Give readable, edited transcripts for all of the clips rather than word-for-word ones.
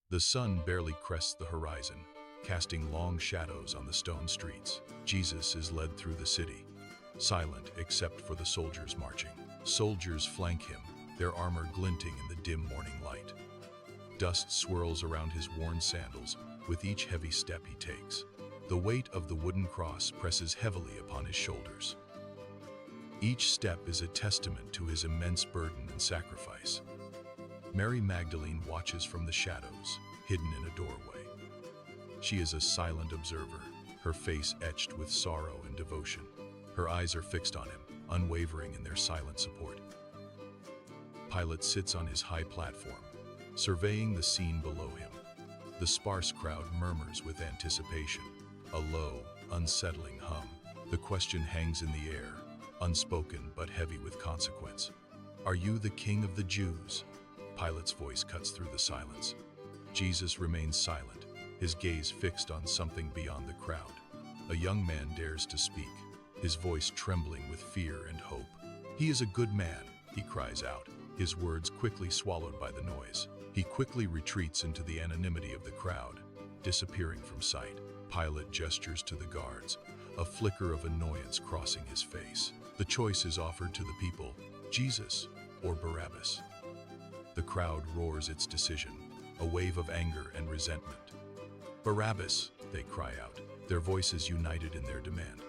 The sun barely crests the horizon, casting long shadows on the stone streets. Jesus is led through the city, silent except for the soldiers marching. Soldiers flank him, their armor glinting in the dim morning light. Dust swirls around his worn sandals with each heavy step he takes. The weight of the wooden cross presses heavily upon his shoulders. Each step is a testament to his immense burden and sacrifice. Mary Magdalene watches from the shadows, hidden in a doorway. She is a silent observer, her face etched with sorrow and devotion. Her eyes are fixed on him, unwavering in their silent support. Pilate sits on his high platform, surveying the scene below him. The sparse crowd murmurs with anticipation, a low, unsettling hum. The question hangs in the air, unspoken but heavy with consequence. "Are you the King of the Jews?" Pilate's voice cuts through the silence. Jesus remains silent, his gaze fixed on something beyond the crowd. A young man dares to speak, his voice trembling with fear and hope. "He is a good man," he cries out, his words quickly swallowed by the noise. He quickly retreats into the anonymity of the crowd, disappearing from sight. Pilate gestures to the guards, a flicker of annoyance crossing his face. The choice is offered to the people, Jesus or Barabbas. The crowd roars its decision, a wave of anger and resentment. "Barabbas," they cry out, their voices united in their demand.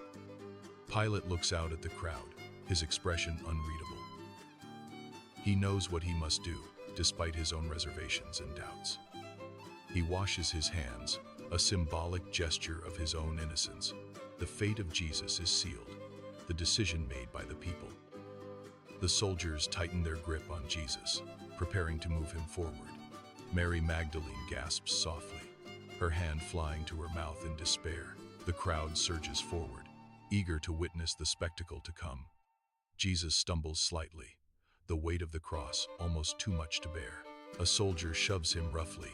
Pilate looks out at the crowd, his expression unreadable. He knows what he must do, despite his own reservations and doubts. He washes his hands, a symbolic gesture of his own innocence. The fate of Jesus is sealed, the decision made by the people. The soldiers tighten their grip on Jesus, preparing to move him forward. Mary Magdalene gasps softly, her hand flying to her mouth in despair. The crowd surges forward, eager to witness the spectacle to come. Jesus stumbles slightly, the weight of the cross almost too much to bear. A soldier shoves him roughly,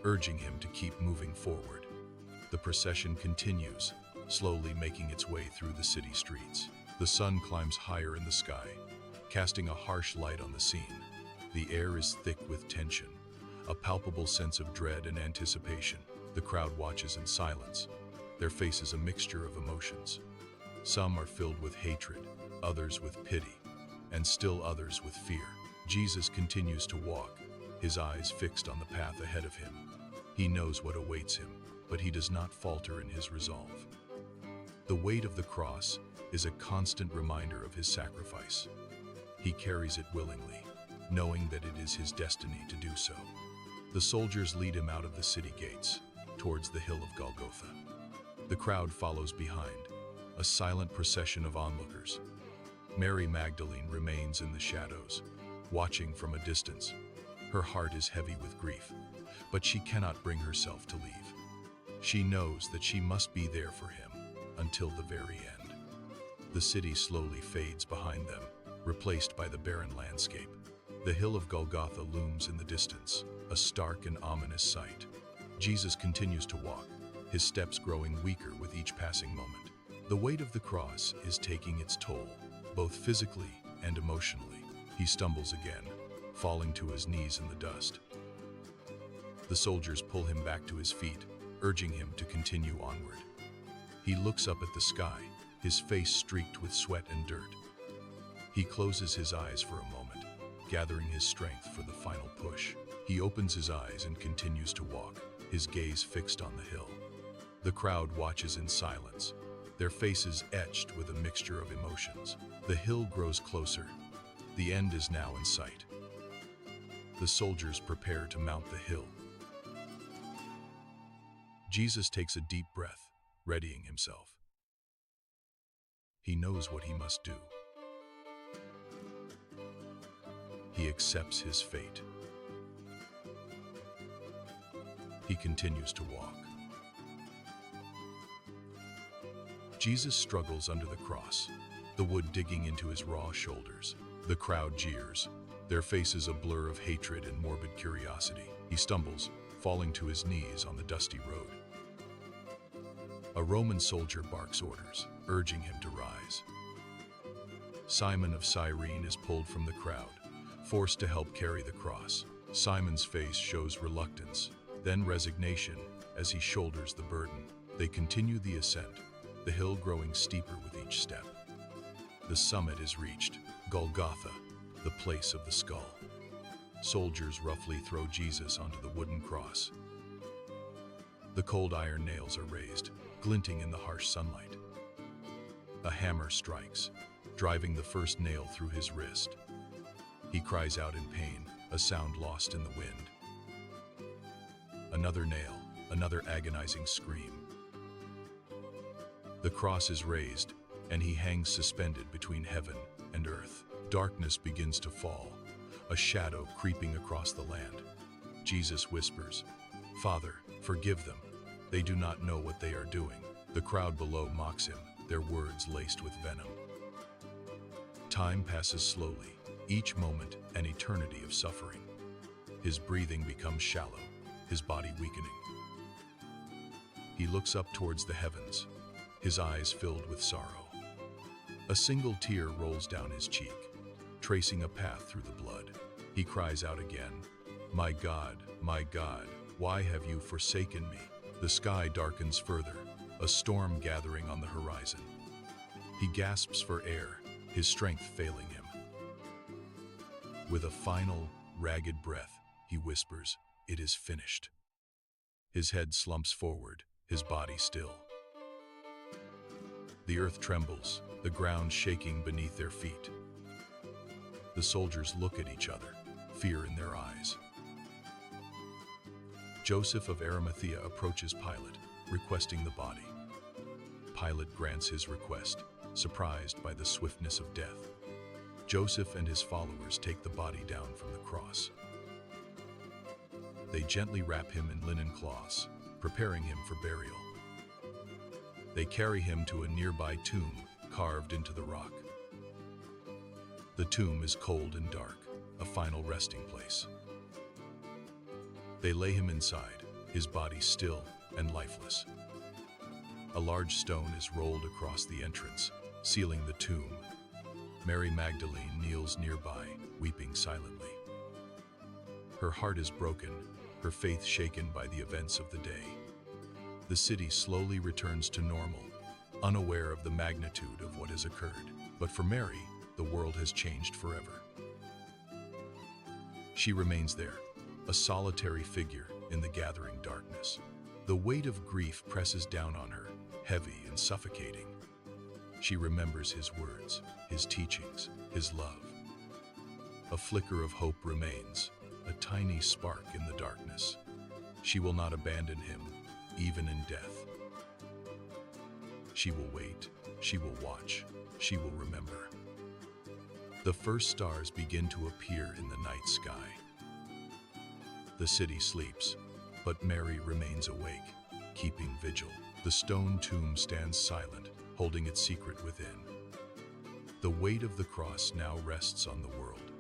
urging him to keep moving forward. The procession continues, slowly making its way through the city streets. The sun climbs higher in the sky, casting a harsh light on the scene. The air is thick with tension, a palpable sense of dread and anticipation. The crowd watches in silence, their faces a mixture of emotions. Some are filled with hatred, others with pity, and still others with fear. Jesus continues to walk, his eyes fixed on the path ahead of him. He knows what awaits him, but he does not falter in his resolve. The weight of the cross is a constant reminder of his sacrifice. He carries it willingly, knowing that it is his destiny to do so. The soldiers lead him out of the city gates, towards the hill of Golgotha. The crowd follows behind, a silent procession of onlookers. Mary Magdalene remains in the shadows, watching from a distance. Her heart is heavy with grief, but she cannot bring herself to leave. She knows that she must be there for him until the very end. The city slowly fades behind them, replaced by the barren landscape. The hill of Golgotha looms in the distance, a stark and ominous sight. Jesus continues to walk, his steps growing weaker with each passing moment. The weight of the cross is taking its toll, both physically and emotionally. He stumbles again, falling to his knees in the dust. The soldiers pull him back to his feet, urging him to continue onward. He looks up at the sky, his face streaked with sweat and dirt. He closes his eyes for a moment, gathering his strength for the final push. He opens his eyes and continues to walk, his gaze fixed on the hill. The crowd watches in silence, their faces etched with a mixture of emotions. The hill grows closer. The end is now in sight. The soldiers prepare to mount the hill. Jesus takes a deep breath, readying himself. He knows what he must do. He accepts his fate. He continues to walk. Jesus struggles under the cross, the wood digging into his raw shoulders. The crowd jeers, their faces a blur of hatred and morbid curiosity. He stumbles, falling to his knees on the dusty road. A Roman soldier barks orders, urging him to rise. Simon of Cyrene is pulled from the crowd, forced to help carry the cross. Simon's face shows reluctance, then resignation as he shoulders the burden. They continue the ascent, the hill growing steeper with each step. The summit is reached, Golgotha, the place of the skull. Soldiers roughly throw Jesus onto the wooden cross. The cold iron nails are raised, glinting in the harsh sunlight. A hammer strikes, driving the first nail through his wrist. He cries out in pain, a sound lost in the wind. Another nail, another agonizing scream. The cross is raised, and he hangs suspended between heaven and earth. Darkness begins to fall, a shadow creeping across the land. Jesus whispers, "Father, forgive them. They do not know what they are doing." The crowd below mocks him, their words laced with venom. Time passes slowly, each moment an eternity of suffering. His breathing becomes shallow, his body weakening. He looks up towards the heavens, his eyes filled with sorrow. A single tear rolls down his cheek, tracing a path through the blood. He cries out again, my God, why have you forsaken me?" The sky darkens further, a storm gathering on the horizon. He gasps for air, his strength failing him. With a final, ragged breath, he whispers, "It is finished." His head slumps forward, his body still. The earth trembles, the ground shaking beneath their feet. The soldiers look at each other, fear in their eyes. Joseph of Arimathea approaches Pilate, requesting the body. Pilate grants his request, surprised by the swiftness of death. Joseph and his followers take the body down from the cross. They gently wrap him in linen cloths, preparing him for burial. They carry him to a nearby tomb carved into the rock. The tomb is cold and dark, a final resting place. They lay him inside, his body still and lifeless. A large stone is rolled across the entrance, sealing the tomb. Mary Magdalene kneels nearby, weeping silently. Her heart is broken, her faith shaken by the events of the day. The city slowly returns to normal, unaware of the magnitude of what has occurred. But for Mary, the world has changed forever. She remains there, a solitary figure in the gathering darkness. The weight of grief presses down on her, heavy and suffocating. She remembers his words, his teachings, his love. A flicker of hope remains, a tiny spark in the darkness. She will not abandon him, even in death. She will wait, she will watch, she will remember. The first stars begin to appear in the night sky. The city sleeps, but Mary remains awake, keeping vigil. The stone tomb stands silent, holding its secret within. The weight of the cross now rests on the world.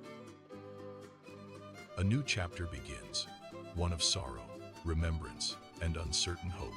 A new chapter begins, one of sorrow, remembrance, and uncertain hope.